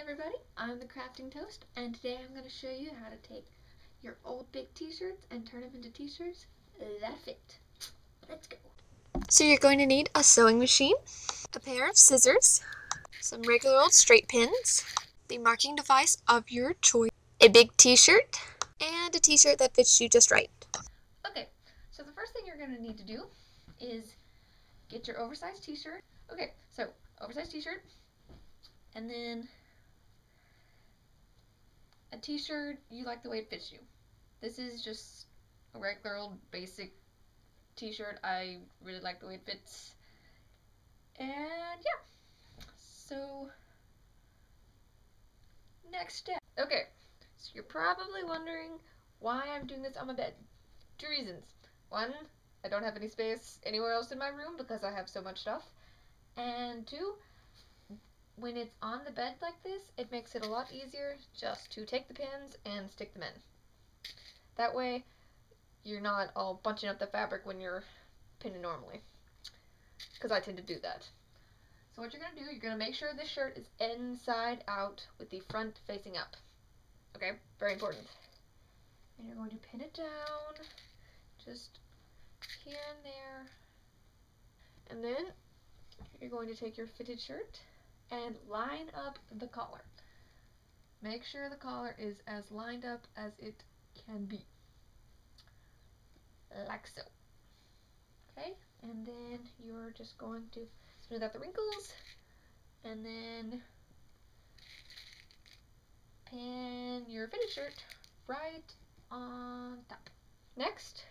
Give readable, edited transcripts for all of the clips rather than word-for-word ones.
everybody, I'm the Crafting Toast, and today I'm going to show you how to take your old big t-shirts and turn them into t-shirts that fit. Let's go. So you're going to need a sewing machine, a pair of scissors, some regular old straight pins, the marking device of your choice, a big t-shirt, and a t-shirt that fits you just right. Okay, so the first thing you're going to need to do is get your oversized t-shirt. Okay, so oversized t-shirt, and then a t-shirt you like the way it fits you. This is just a regular old basic t-shirt. I really like the way it fits. And yeah, so next step. Okay, so you're probably wondering why I'm doing this on my bed. Two reasons. One, I don't have any space anywhere else in my room because I have so much stuff. And two, when it's on the bed like this, it makes it a lot easier just to take the pins and stick them in. That way, you're not all bunching up the fabric when you're pinning normally, because I tend to do that. So what you're going to do, you're going to make sure this shirt is inside out with the front facing up. Okay, very important. And you're going to pin it down, just here and there. And then you're going to take your fitted shirt and line up the collar. Make sure the collar is as lined up as it can be. Like so. Okay, and then you're just going to smooth out the wrinkles and then pin your fitted shirt right on top. Next,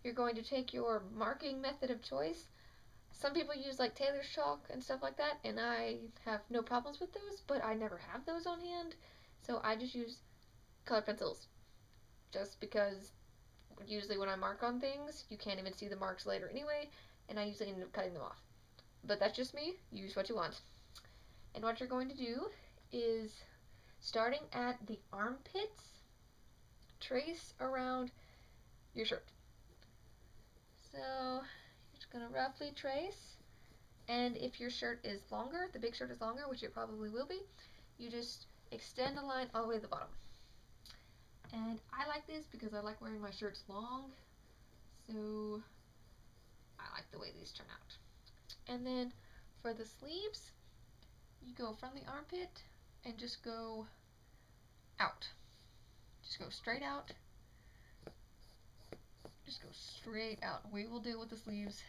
you're going to take your marking method of choice. Some people use like tailor's chalk and stuff like that, and I have no problems with those, but I never have those on hand, so I just use colored pencils. Just because usually when I mark on things, you can't even see the marks later anyway, and I usually end up cutting them off. But that's just me. Use what you want. And what you're going to do is, starting at the armpits, trace around your shirt. So you're just going to roughly trace, and if your shirt is longer, the big shirt is longer, which it probably will be, you just extend the line all the way to the bottom. And I like this because I like wearing my shirts long, so I like the way these turn out. And then for the sleeves, you go from the armpit and just go out. Just go straight out. Just go straight out. We will deal with the sleeves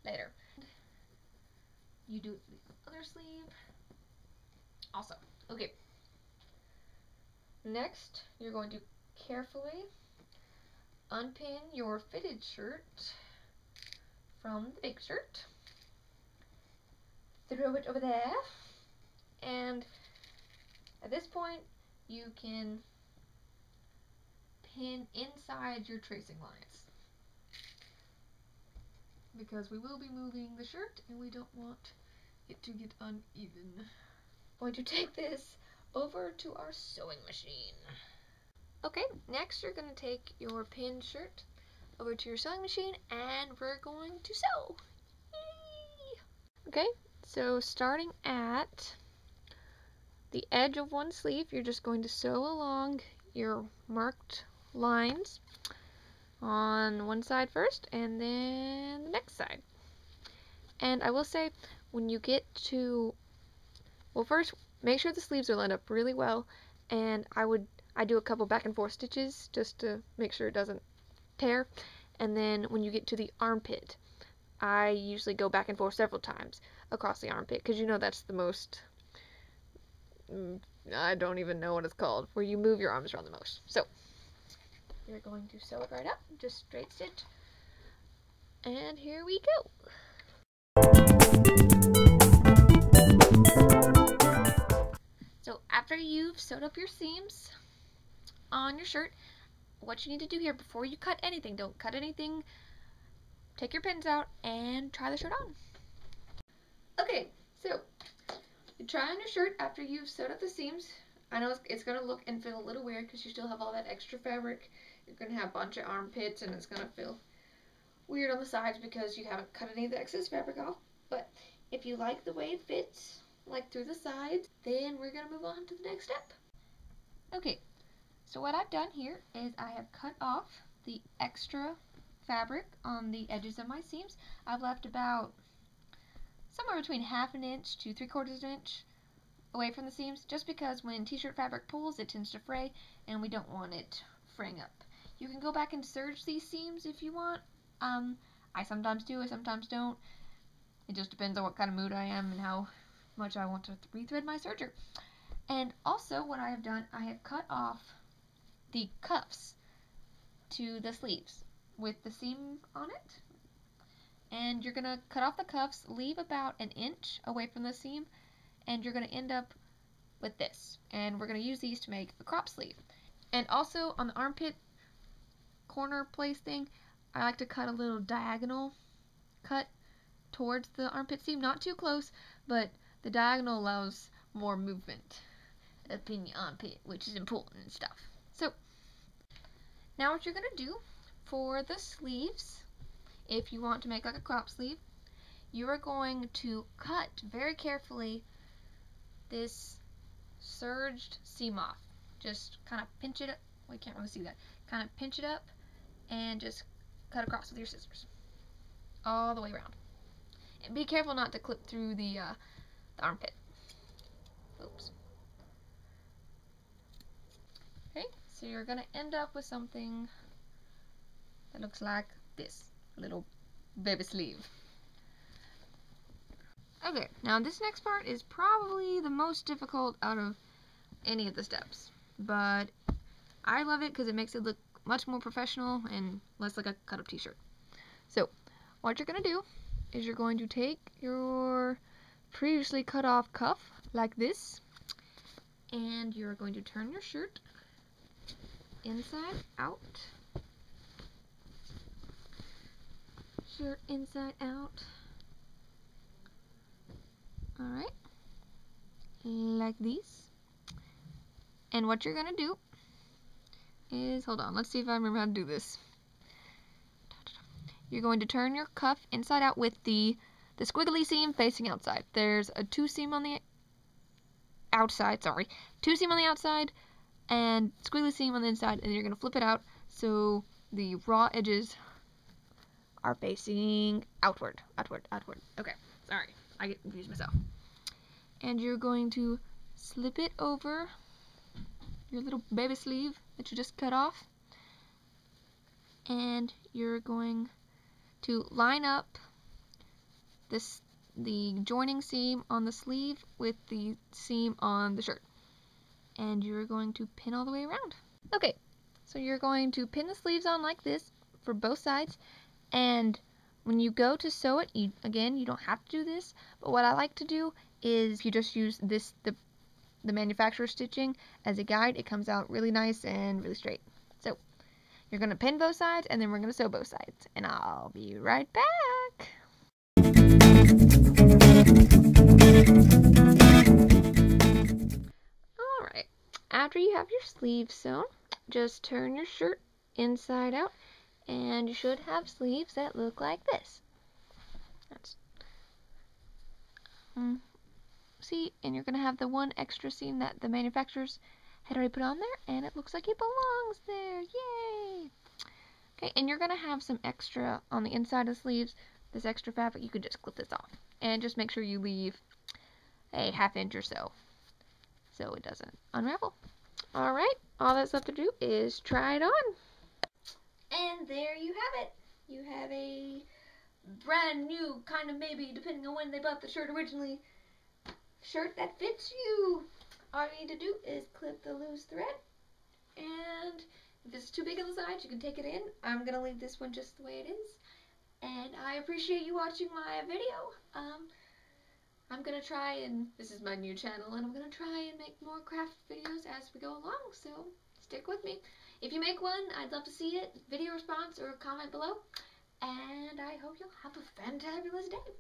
later. You do it for the other sleeve. Awesome. Okay. Next, you're going to carefully unpin your fitted shirt from the big shirt. Throw it over there. And at this point, you can pin inside your tracing lines, because we will be moving the shirt and we don't want it to get uneven. I'm going to take this over to our sewing machine. Okay, next you're going to take your pinned shirt over to your sewing machine and we're going to sew. Yay! Okay, so starting at the edge of one sleeve, you're just going to sew along your marked lines on one side first and then the next side. And I will say, when you get to, well, first make sure the sleeves are lined up really well, and I do a couple back and forth stitches just to make sure it doesn't tear. And then when you get to the armpit, I usually go back and forth several times across the armpit, because you know that's the most, I don't even know what it's called, where you move your arms around the most. So you're going to sew it right up, just straight stitch, and here we go. So after you've sewed up your seams on your shirt, what you need to do here before you cut anything, don't cut anything, take your pins out and try the shirt on. Okay, so you try on your shirt after you've sewed up the seams. I know it's going to look and feel a little weird because you still have all that extra fabric. You're going to have a bunch of armpits and it's going to feel weird on the sides because you haven't cut any of the excess fabric off. But if you like the way it fits, like through the sides. Then we're gonna move on to the next step. Okay, so what I've done here is I have cut off the extra fabric on the edges of my seams. I've left about somewhere between 1/2 inch to 3/4 inch away from the seams, just because when t-shirt fabric pulls it tends to fray and we don't want it fraying up. You can go back and serge these seams if you want. I sometimes do, I sometimes don't. It just depends on what kind of mood I am and how much I want to rethread my serger. And also what I have done, I have cut off the cuffs to the sleeves with the seam on it. And you're going to cut off the cuffs, leave about 1 inch away from the seam, and you're going to end up with this. And we're going to use these to make the crop sleeve. And also on the armpit corner place thing, I like to cut a little diagonal cut towards the armpit seam, not too close, but the diagonal allows more movement up in your armpit, which is important and stuff. So now what you're going to do for the sleeves, if you want to make like a crop sleeve, you are going to cut very carefully this serged seam off. Just kind of pinch it up. We can't really see that. Kind of pinch it up and just cut across with your scissors all the way around. And be careful not to clip through the armpit. Oops. Okay, so you're going to end up with something that looks like this, a little baby sleeve. Okay, now this next part is probably the most difficult out of any of the steps, but I love it because it makes it look much more professional and less like a cut-up t-shirt. So, what you're going to do is you're going to take your previously cut off cuff like this, and you're going to turn your shirt inside out. Shirt inside out. Alright. Like these. And what you're going to do is, hold on, let's see if I remember how to do this. You're going to turn your cuff inside out with the squiggly seam facing outside. There's a 2 seam on the outside, 2 seam on the outside and squiggly seam on the inside, and you're going to flip it out so the raw edges are facing outward. Okay, sorry, I get confused myself. And you're going to slip it over your little baby sleeve that you just cut off, and you're going to line up the joining seam on the sleeve with the seam on the shirt, and you're going to pin all the way around. Okay, so you're going to pin the sleeves on like this for both sides, and when you go to sew it, you don't have to do this, but what I like to do is you just use this, the manufacturer stitching as a guide. It comes out really nice and really straight. So you're going to pin both sides, and then we're going to sew both sides, and I'll be right back. Alright, after you have your sleeves sewn, just turn your shirt inside out, and you should have sleeves that look like this. See, and you're going to have the one extra seam that the manufacturers had already put on there, and it looks like it belongs there. Yay! Okay, and you're going to have some extra on the inside of the sleeves. This extra fabric, you can just clip this off, and just make sure you leave a 1/2 inch or so it doesn't unravel. Alright, all that's left to do is try it on. And there you have it. You have a brand new, kind of maybe, depending on when they bought the shirt originally, shirt that fits you. All you need to do is clip the loose thread, and if it's too big on the sides, you can take it in. I'm going to leave this one just the way it is, and I appreciate you watching my video. I'm going to try, and this is my new channel, and I'm going to try and make more craft videos as we go along, so stick with me. If you make one, I'd love to see it, video response or comment below, and I hope you'll have a fantabulous day.